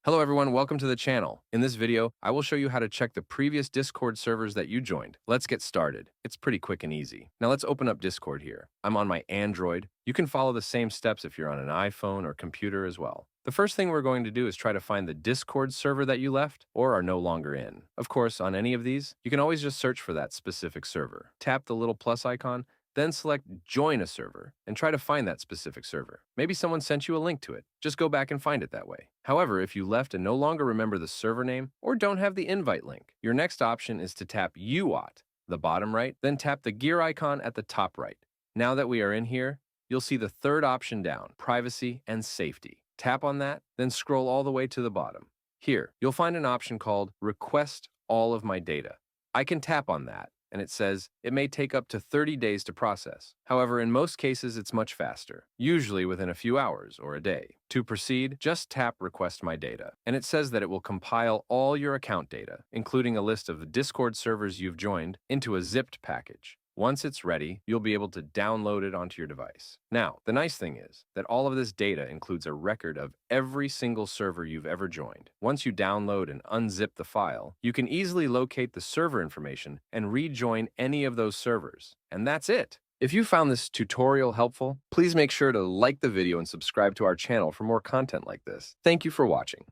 Hello everyone, welcome to the channel. In this video, I will show you how to check the previous Discord servers that you joined. Let's get started. It's pretty quick and easy. Now let's open up Discord here. I'm on my Android. You can follow the same steps if you're on an iPhone or computer as well. The first thing we're going to do is try to find the Discord server that you left or are no longer in. Of course, on any of these, you can always just search for that specific server. Tap the little plus icon, then select Join a Server and try to find that specific server. Maybe someone sent you a link to it. Just go back and find it that way. However, if you left and no longer remember the server name or don't have the invite link, your next option is to tap UOT, the bottom right, then tap the gear icon at the top right. Now that we are in here, you'll see the third option down, Privacy and Safety. Tap on that, then scroll all the way to the bottom. Here, you'll find an option called Request All of My Data. I can tap on that, and it says it may take up to 30 days to process. However, in most cases, it's much faster, usually within a few hours or a day. To proceed, just tap Request My Data, and it says that it will compile all your account data, including a list of the Discord servers you've joined, into a zipped package. Once it's ready, you'll be able to download it onto your device. Now, the nice thing is that all of this data includes a record of every single server you've ever joined. Once you download and unzip the file, you can easily locate the server information and rejoin any of those servers. And that's it. If you found this tutorial helpful, please make sure to like the video and subscribe to our channel for more content like this. Thank you for watching.